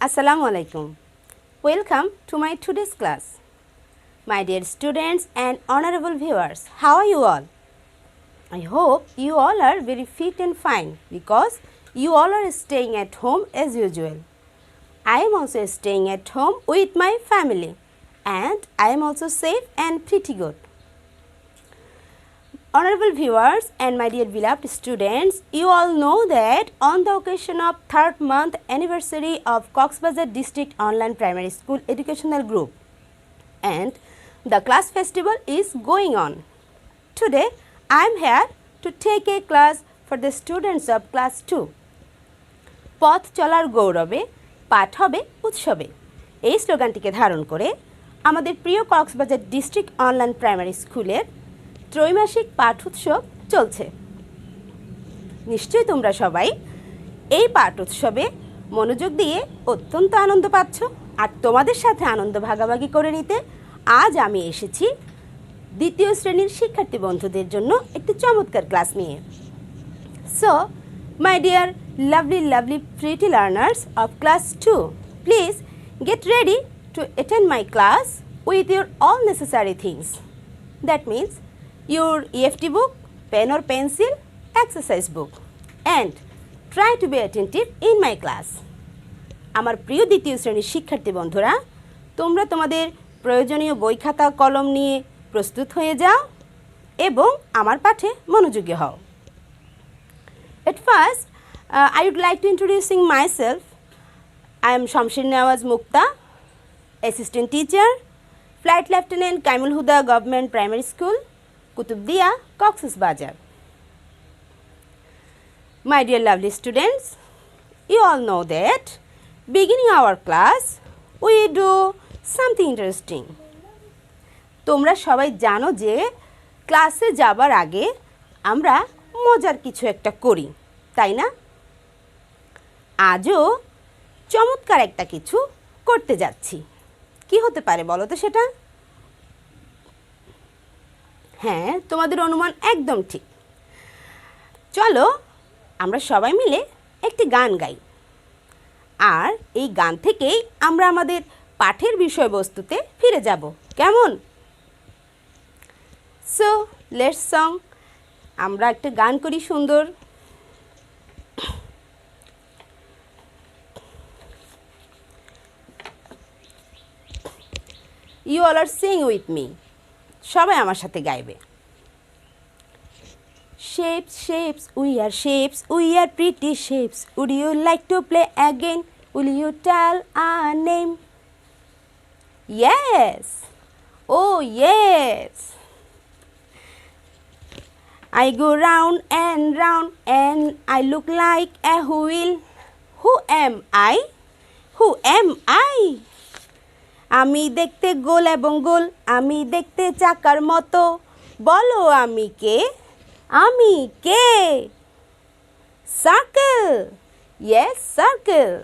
Assalamu alaikum. Welcome to my today's class. My dear students and honorable viewers, how are you all? I hope you all are very fit and fine because you all are staying at home as usual. I am also staying at home with my family and I am also safe and pretty good. Honorable viewers and my dear beloved students, you all know that on the occasion of 3rd month anniversary of Coxbazar District Online Primary School Educational Group and the class festival is going on. Today I am here to take a class for the students of class 2. পথ চলার গৌরবে পাঠ হবে উৎসবে এই স্লোগানটিকে ধারণ করে আমাদের প্রিয় কক্সবাজার ডিস্ট্রিক্ট অনলাইন প্রাইমারি স্কুলের ত্রৈমাসিক পাঠ উৎসব চলছে। নিশ্চয়ই তোমরা সবাই এই পাঠ উৎসবে মনোযোগ দিয়ে অত্যন্ত আনন্দ পাচ্ছ আর তোমাদের সাথে আনন্দ ভাগাভাগি করে নিতে আজ আমি এসেছি দ্বিতীয় শ্রেণীর শিক্ষার্থী বন্ধুদের জন্য একটি চমৎকার ক্লাস নিয়ে। So my dear lovely pretty learners of class 2, please get ready to attend my class with your all necessary things. That means your EFT book, pen or pencil, exercise book and try to be attentive in my class. আমার প্রিয় দ্বিতীয় শ্রেণীর শিক্ষার্থী বন্ধুরা, তোমরা তোমাদের প্রয়োজনীয় বই খাতা কলম নিয়ে প্রস্তুত হয়ে যাও এবং আমার পাঠে মনোযোগী হও। At first, I would like to introducing myself. I am Shamshir Nawaz Mukta, Assistant Teacher, Flight Lieutenant Kaimul Huda Government Primary School, Kutubdia, Cox's Bazar. My dear lovely students, you all know that beginning our class, we do something interesting. তোমরা সবাই জানো যে ক্লাসে যাবার আগে আমরা মজার কিছু একটা করি, তাই না? আজও চমৎকার একটা কিছু করতে যাচ্ছি। কি হতে পারে বলো তো সেটা? হ্যাঁ, তোমাদের অনুমান একদম ঠিক। চলো আমরা সবাই মিলে একটি গান গাই আর এই গান থেকেই আমরা আমাদের পাঠের বিষয়বস্তুতে ফিরে যাব, কেমন? সো লেটস সং, আমরা একটা গান করি সুন্দর। You all are singing with me. সবাই আমার সাথে গাইবে। Shapes, shapes, we are pretty shapes. Would you like to play again? Will you tell our name? Yes. Oh, yes. I go round and round and I look like a wheel. Who am I? Who am I? আমি দেখতে গোল এবং গোল, আমি দেখতে চাকার মতো, বলো আমি কে? আমি কে? Circle. Yes, circle.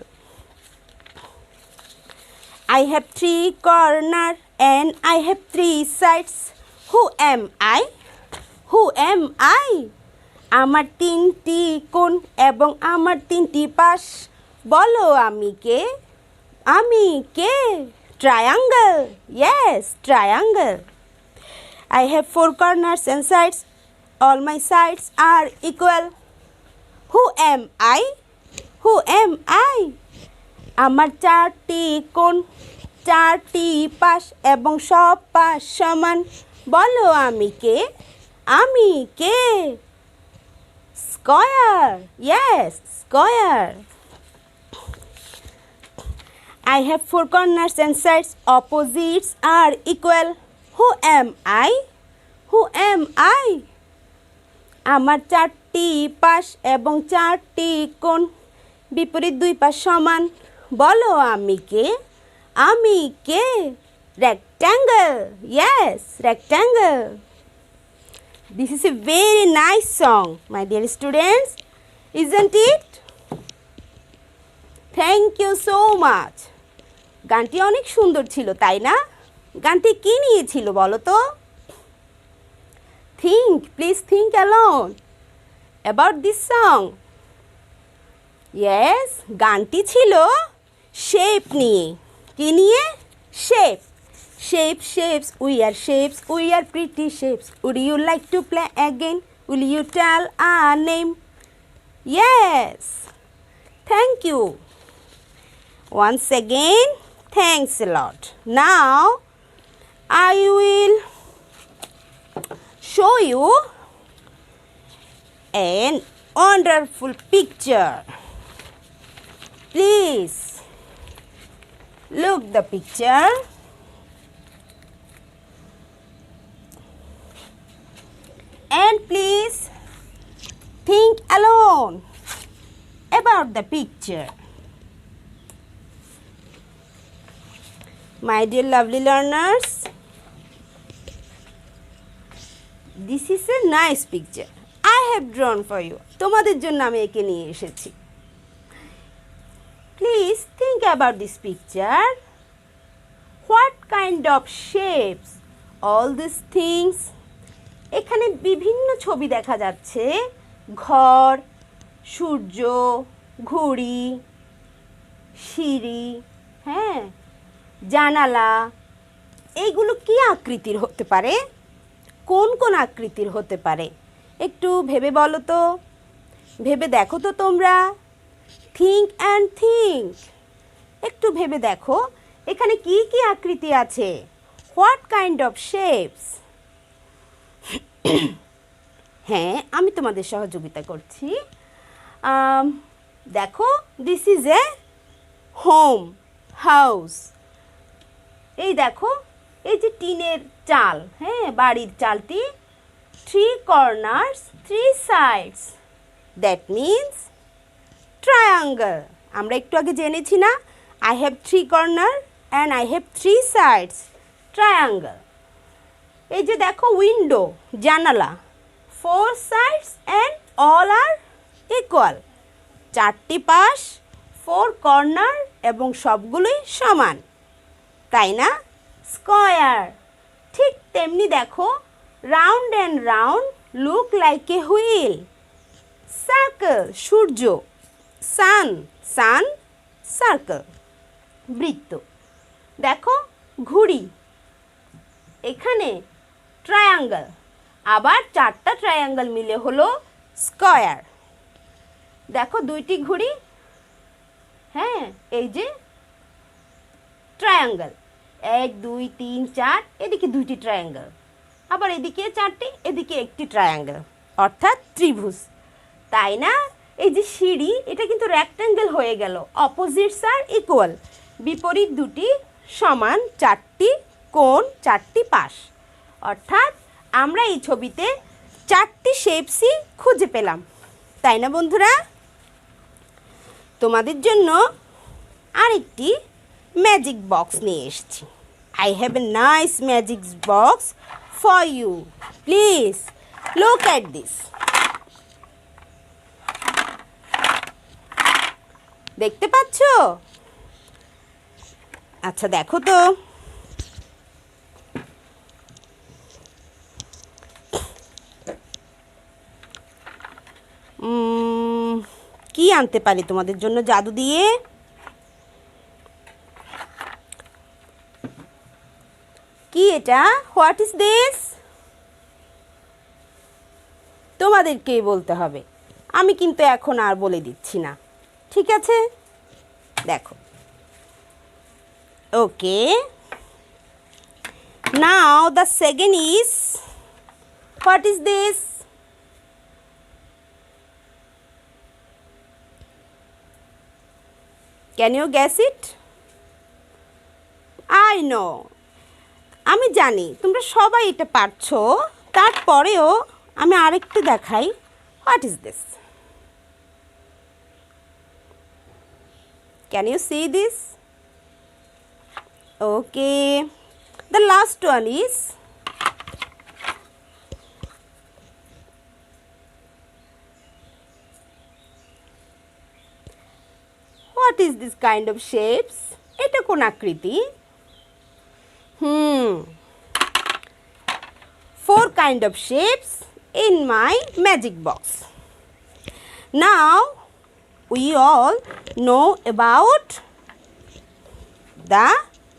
I have 3 corners and I have 3 sides. Who am I? Who am I? আমার 3টি কোণ এবং আমার 3টি পাশ, বলো আমি কে? আমি কে? Triangle. Yes, triangle. I have 4 corners and sides. All my sides are equal. Who am I? Who am I? আমার 4টি কোণ, 4টি পাশ এবং সব পাশ সমান, বলো আমি কে? আমি কে? Square. Yes, square. I have 4 corners and sides. Opposites are equal. Who am I? Who am I? আমার 4টি পাশ এবং 4টি কোণ, বিপরীত 2 পাশ সমান, বলো আমি কে? আমি কে? Rectangle. Yes, rectangle. This is a very nice song, my dear students, isn't it? Thank you so much. গানটি অনেক সুন্দর ছিল, তাই না? গানটি কি নিয়ে ছিল বলো তো? Think, please think alone about this song. Yes, গানটি ছিল শেপ নিয়ে। কি নিয়ে? Shape. Shapes, we are shapes, we are pretty shapes. Would you like to play again? Will you tell our name? Yes. Thank you. Once again, thanks a lot. Now, I will show you a wonderful picture. Please look the picture. And please think alone about the picture. My dear lovely learners, this is a nice picture I have drawn for you. তোমাদের জন্য আমি একে নিয়ে এসেছি। Please think about this picture. What kind of shapes? All these things. এখানে বিভিন্ন ছবি দেখা যাচ্ছে। ঘর, সূর্য, ঘড়ি, সিঁড়ি, হ্যাঁ, জানালা। এইগুলো কি আকৃতির হতে পারে? কোন কোন আকৃতির হতে পারে? একটু ভেবে বলো তো, ভেবে দেখো তো তোমরা। Think and think. একটু ভেবে দেখো এখানে কি কি আকৃতি আছে। What kind of shapes? হ্যাঁ, আমি তোমাদের সহযোগিতা করছি। দেখো, this is a home, house. এই দেখো, এই যে টিনের চাল, হ্যাঁ, বাড়ির চালটি, 3 corners, 3 sides. That means triangle. আমরা একটু আগে জেনেছি না, I have 3 corner and I have 3 sides. Triangle. এই যে দেখো, উইন্ডো, জানালা, 4 sides and all are equal. 4টি পাশ, 4 corner এবং সবগুলোই সমান, তাই না? স্কয়ার। ঠিক তেমনি দেখো, round and round look like a wheel. Circle, সূর্য, সান, সার্কেল, বৃত্ত। দেখো, ঘুড়ি, এখানে ট্রায়াঙ্গল, আবার 4টা ট্রায়াঙ্গল মিলে হলো স্কয়ার। দেখো, 2টি ঘুড়ি, হ্যাঁ, এই যে ট্রায়াঙ্গল, 1 2 3 4, এদিকে 2টি ট্রায়াঙ্গল, আবার এদিকে 4টি, এদিকে 1টি ট্রায়াঙ্গল, অর্থাৎ ত্রিভুজ, তাই না? এই যে সিঁড়ি, এটা কিন্তু রেক্ট্যাঙ্গেল হয়ে গেল। অপোজিটস আর ইকুয়াল, বিপরীত দুটি সমান, 4টি কোণ, 4টি পাশ, অর্থাৎ আমরা এই ছবিতে 4টি শেপসই খুঁজে পেলাম, তাই না বন্ধুরা? তোমাদের জন্য আরেকটি ম্যাজিক বক্স নিয়ে এসেছি। I have a nice magic box for you. Please look at this. দেখতে পাচ্ছ? আচ্ছা, দেখো তো। কি আনতে পারি তোমাদের জন্য জাদু দিয়ে? কি এটা? What is this? তোমাদেরকেই বলতে হবে, আমি কিন্তু এখন আর বলে দিচ্ছি না, ঠিক আছে? দেখো, okay. Now the second is, what is this? Can you guess it? I know, আমি জানি তোমরা সবাই এটা পারছো, তারপরেও আমি আরেকটু দেখাই। What is this? Can you see this? Okay, the last one is, what is this kind of shapes? এটা কোন আকৃতি? 4 kind of shapes in my magic box. Now we all know about the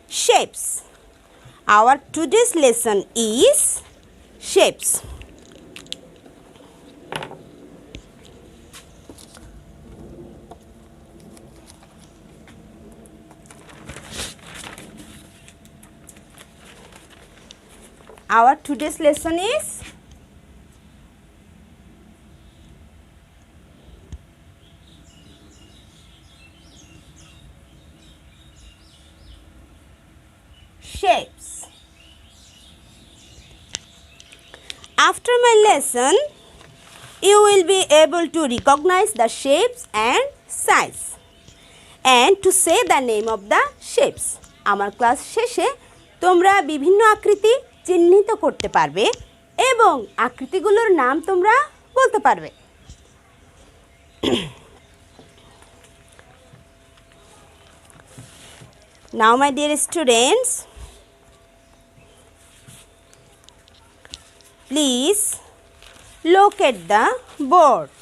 shapes. Our today's lesson is shapes. Our today's lesson is shapes. After my lesson, you will be able to recognize the shapes and size and to say the name of the shapes. আমার class শেষে তোমরা বিভিন্ন আকৃতি চিহ্নিত করতে পারবে এবং আকৃতিগুলোর নাম তোমরা বলতে পারবে। Now my dear students, please look at the board.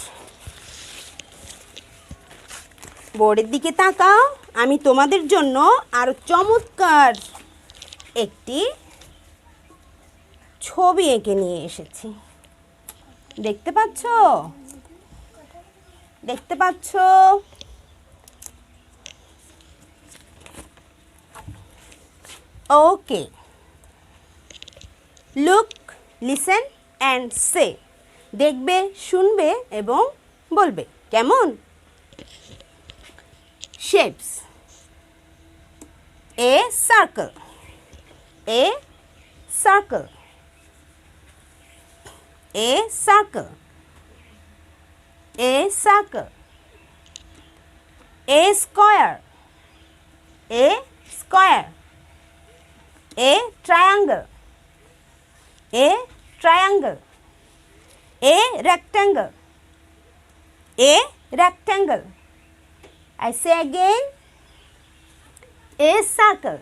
বোর্ডের দিকে তাকাও। আমি তোমাদের জন্য আরো চমৎকার একটি ছবি এঁকে নিয়ে এসেছি। দেখতে পাচ্ছ? দেখতে পাচ্ছ? ওকে, লুক, লিসেন অ্যান্ড সে। দেখবে, শুনবে এবং বলবে। কেমন? shapes. A circle. A circle. A circle. A circle. A square. A square. A triangle. A triangle. A rectangle. A rectangle. I say again, a circle.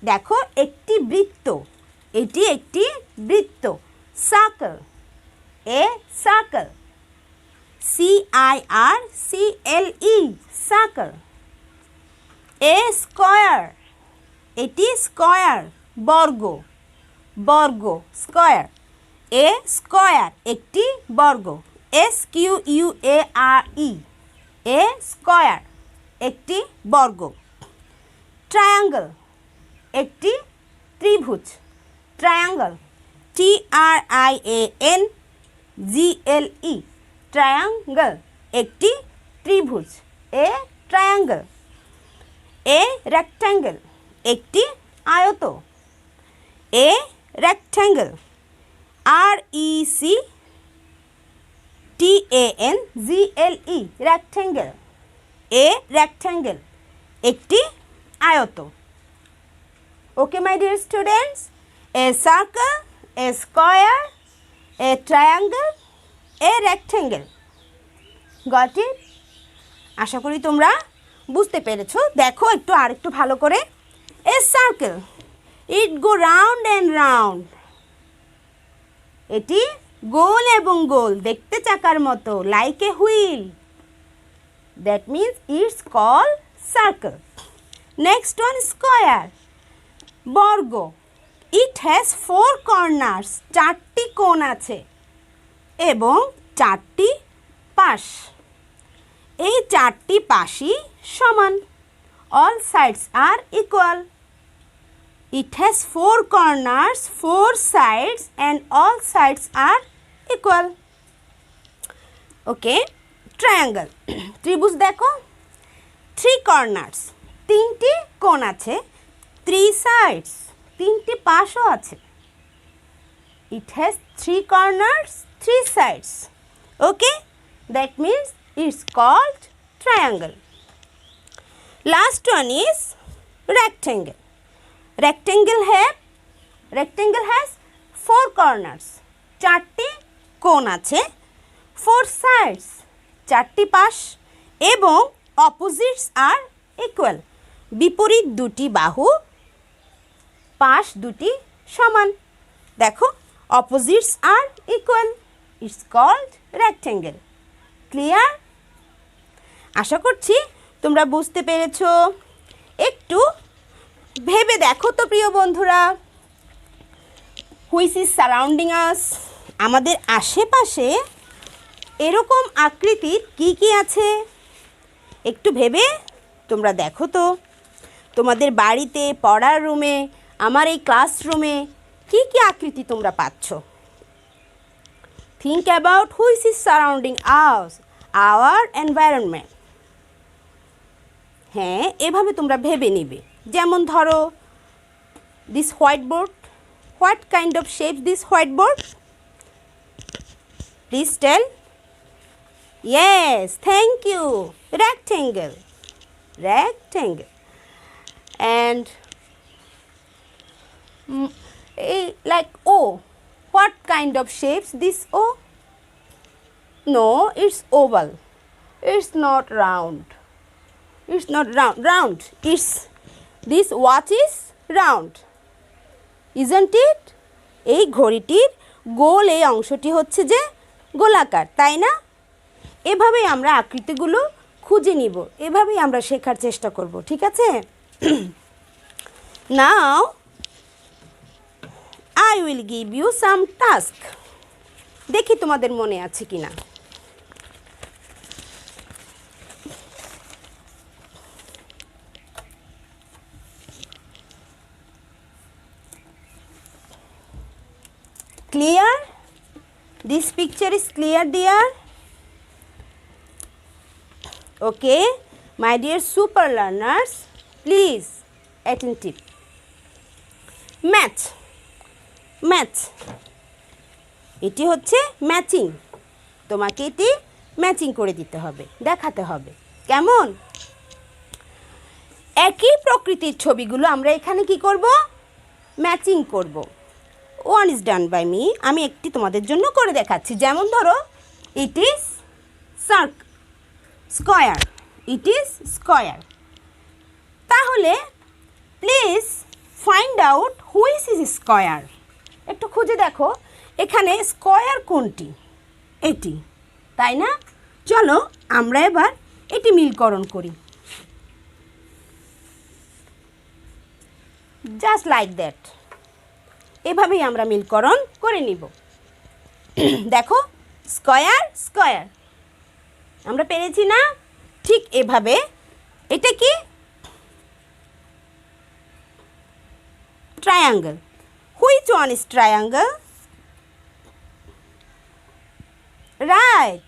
দেখো, একটি বৃত্ত। এটি একটি বৃত্ত। Circle. A circle. C-I-R-C-L-E. Circle. A square. এটি square, বর্গ। বর্গ, square. A square. একটি বর্গ। S-Q-U-A-R-E. A square. একটি বর্গ। ট্রায়াঙ্গল। একটি ত্রিভুজ। ট্রায়াঙ্গল। T-R-I-A-N-G-L-E. ট্রায়াঙ্গল। একটি ত্রিভুজ। A triangle. A rectangle. একটি আয়ত। A rectangle. R-E-C T-A-N-G-L-E. rectangle. A rectangle. একটি আয়ত। Okay, my dear students, a circle, a square, a triangle, a rectangle. Got it? আশা করি তোমরা বুঝতে পেরেছো। দেখো একটু আরেকটু ভালো করে। A circle, it go round and round. এটি গোল এবং গোল, দেখতে চাকার মতো, like a wheel. That means it's called circle. Next one, square. বর্গ. It has 4 corners. 4টি কোণ আছে এবং 4টি পাশ। এই 4টি পাশই সমান। All sides are equal. It has 4 corners, 4 sides, and all sides are equal. Okay, triangle. ত্রিভুজ দেখো, 3 corners. 3টি কোণ আছে, 3 sides. 3টি পাশও আছে। It has 3 corners, 3 sides. Okay, that means it's called triangle. Last one is rectangle. Rectangle has 4 corners. 4টি কোণ আছে, 4 sides. 4টি পাশ এবং opposites are equal. বিপরীত দুটি বাহু, পাশ দুটি সমান। দেখো, opposites are equal. It's called rectangle. Clear? আশা করছি তোমরা বুঝতে পেরেছো। একটু ভেবে দেখো তো প্রিয় বন্ধুরা, হুইচ ইজ সারাউন্ডিং আস, আমাদের আশেপাশে এরকম আকৃতির কি কি আছে একটু ভেবে তোমরা দেখো তো। তোমাদের বাড়িতে, পড়ার রুমে, আমার এই ক্লাসরুমে কি কি আকৃতি তোমরা পাচ্ছ। Think about which is surrounding us, our environment. হ্যাঁ, এভাবে তোমরা ভেবে নিবে। যেমন ধরো this white board, what kind of shape this white board, please tell. Yes, thank you. Rectangle. Rectangle. And like O. What kind of shapes this O? No, it's oval. It's not round. It's not round. Round. It's this watch is round. Isn't it? এই ঘড়িটির গোল এই অংশটি হচ্ছে যে গোলাকার, তাই না? এভাবেই আমরা আকৃতিগুলো খুঁজে নিব, এভাবেই আমরা শেখার চেষ্টা করব, ঠিক আছে? Now I will give you some task, দেখি তোমাদের মনে আছে কিনা। Clear? This picture is clear dear? Okay, my dear super learners, please attentive. Match. এটি হচ্ছে ম্যাচিং, তোমাকে এটি ম্যাচিং করে দিতে হবে, দেখাতে হবে। কেমন? একই প্রকৃতির ছবিগুলো আমরা এখানে কি করব? ম্যাচিং করব। One is done by me, আমি একটি তোমাদের জন্য করে দেখাচ্ছি। যেমন ধরো it is square, it is square. তাহলে please find out which is square, একটু খুঁজে দেখো এখানে স্কয়ার কোনটি, এটি, তাই না? চলো আমরা এবার এটি মিলকরণ করি। জাস্ট লাইক দ্যাট, এভাবেই আমরা মিলকরণ করে নিব। দেখো স্কয়ার স্কয়ার, আমরা পেরেছি না? ঠিক এভাবে এটা কি triangle, which one is triangle? Right,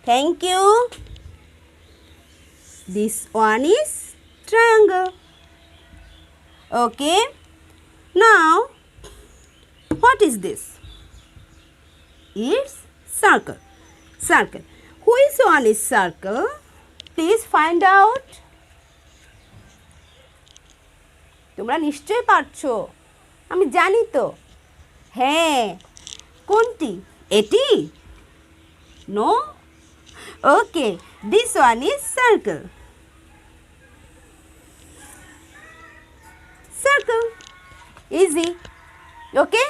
thank you. This one is triangle. Okay, now what is this? It's circle. Which one is circle? Please find out. তোমরা নিশ্চয়ই পারছো, আমি জানি তো। হ্যাঁ, কোনটি? এটি? No? Okay, this one is circle. Circle. Easy. Okay?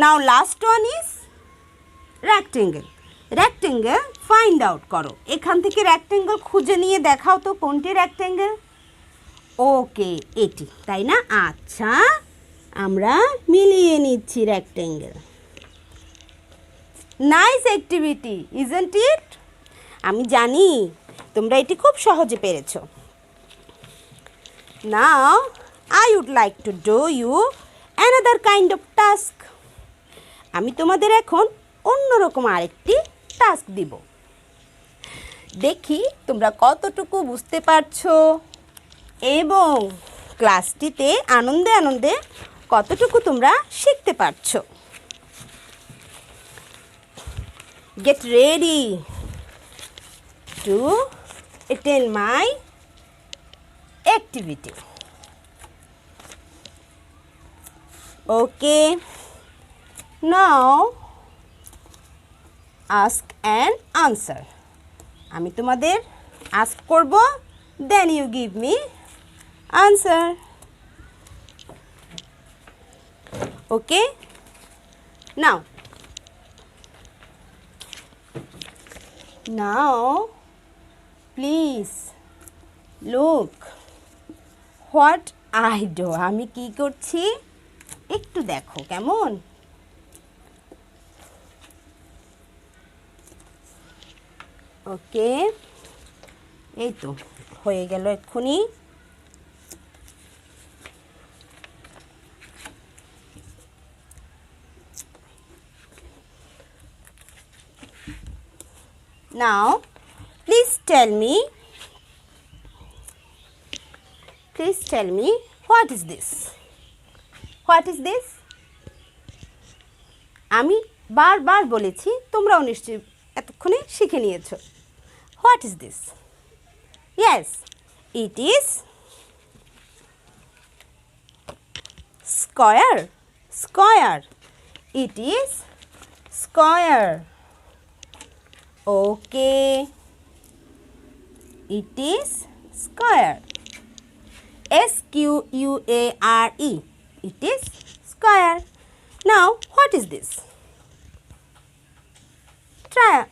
Now last one is rectangle. Rectangle find out করো, এখান থেকে rectangle খুঁজে নিয়ে দেখাও তো কোনটি rectangle? ওকে, এটি, তাই না? আচ্ছা, আমরা মিলিয়ে নিচ্ছি rectangle. Nice activity, isn't it? আমি জানি তোমরা এটি খুব সহজে পেরেছো। Now I would like to do you another kind of task. আমি তোমাদের এখন অন্যরকম আরেকটি টাস্ক দিব, দেখি তোমরা কতটুকু বুঝতে পারছো এবং ক্লাসটিতে আনন্দে আনন্দে কতটুকু তোমরা শিখতে পারছো। Get ready to attend my activity. Okay, now ask and answer. আমি তোমাদের ask করব, then you give me answer. Okay, now please look what I do, আমি কি করছি একটু দেখো কেমন। ওকে, এই তো হয়ে গেল এক্ষুনি। Now, please tell me what is this? What is this? আমি বারবার বলেছি, তোমরাও নিশ্চয়ই এতক্ষণে শিখে নিয়েছো। What is this? Yes, it is square. Square. It is square. Okay. It is square. S-Q-U-A-R-E. It is square. Now, what is this?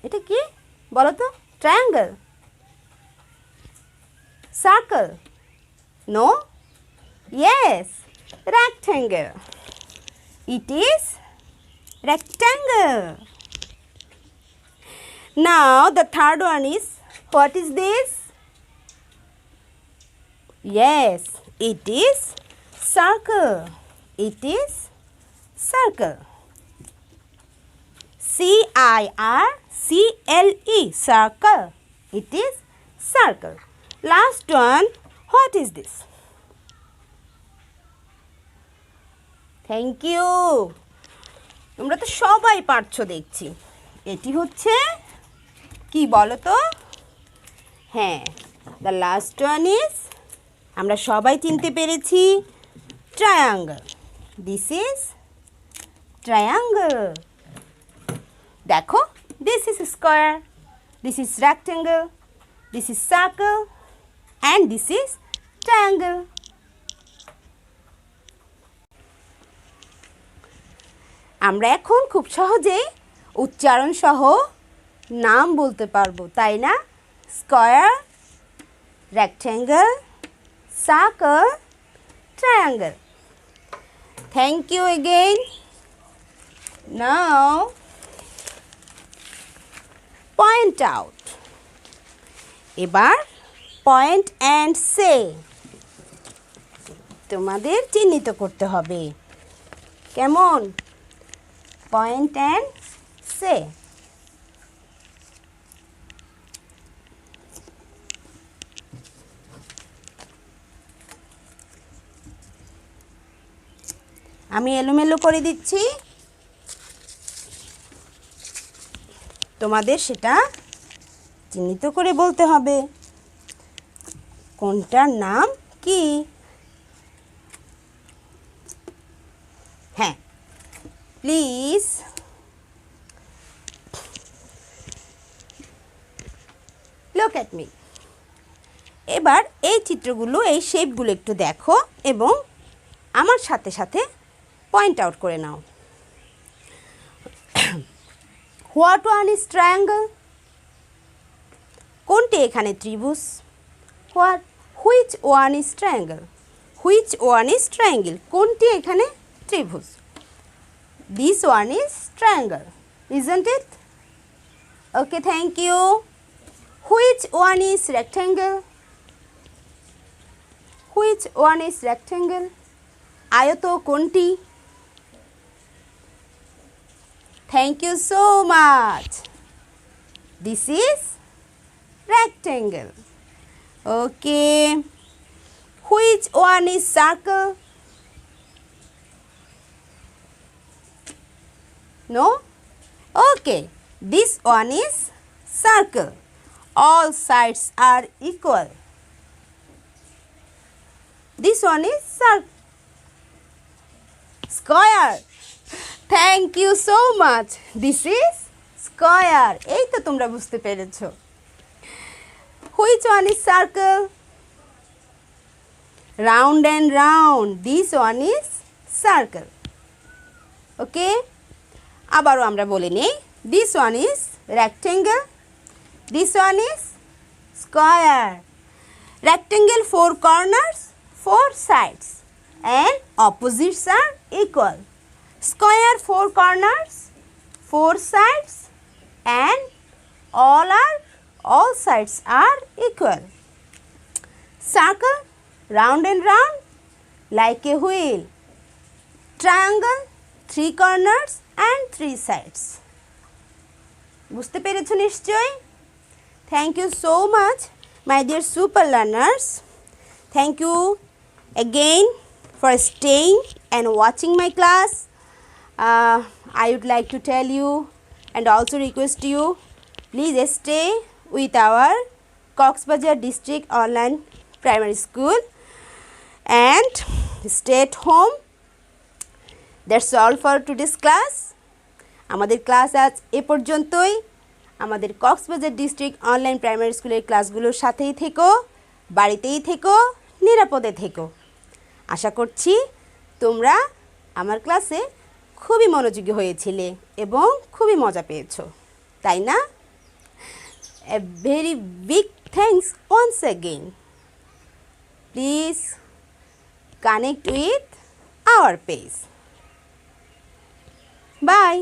এটা কি বলো তো? Triangle. Circle. No? Yes. Rectangle. It is rectangle. Now, the third one is, what is this? Yes, it is circle. It is circle. C-I-R-C-L-E, circle. It is circle. Last one, what is this? Thank you. তোমরা তো সবাই পারছো দেখছি। এটি হচ্ছে কি বলো তো? হ্যাঁ, the last one is, আমরা সবাই চিনতে পেরেছি, triangle. This is triangle. দেখো, this is square, this is rectangle, this is circle, and this is triangle. আমরা এখন খুব সহজেই উচ্চারণ সহ নাম বলতে পারবো, তাই না? Square, rectangle, circle, triangle. Thank you again. Now, point out. এবার point and say. তোমাদের চিহ্নিত করতে হবে। কেমন? Point and say. আমি এলোমেলো করে দিচ্ছি, তোমাদের সেটা চিহ্নিত করে বলতে হবে কোনটার নাম কি। হ্যাঁ, প্লিজ লুক অ্যাট মি। এবার এই চিত্রগুলো, এই শেপগুলো একটু দেখো এবং আমার সাথে সাথে পয়েন্ট আউট করে নাও। What one is triangle? কোনটি এখানে ত্রিভুজ? Which one is triangle? Which one is triangle? কোনটি এখানে ত্রিভুজ? This one is triangle, isn't it? Okay, thank you. Which one is rectangle? Which one is rectangle? আয়ত কোনটি? Thank you so much. This is rectangle. Okay. Which one is circle? No? Okay. This one is circle. All sides are equal. This one is square. Thank you so much. This is square. এই তো তোমরা বুঝতে পেরেছো। Which one is circle? Round and round. This one is circle. Okay? আবারও আমরা বলে নেই। This one is rectangle. This one is square. Rectangle 4 corners, 4 sides and opposites are equal. Square 4 corners, 4 sides and all sides are equal. Circle round and round like a wheel. Triangle 3 corners and 3 sides. বুঝতে পেরেছো নিশ্চয়ই? Thank you so much my dear super learners. Thank you again for staying and watching my class. I would like to tell you and also request you, please stay with our Coxbazar District Online Primary School and stay at home. That's all for today's class. আমাদের class আজ এ পর্যন্তই। আমাদের Cox's Bazar district online primary স্কুলের ক্লাসগুলোর সাথেই থেকো, বাড়িতেই থেকো, নিরাপদে থেকো। আশা করছি তোমরা আমার ক্লাসে খুবই মনোযোগী হয়েছিলে এবং খুবই মজা পেয়েছো, তাই না? A very big thanks once again. Please connect with our page. Bye.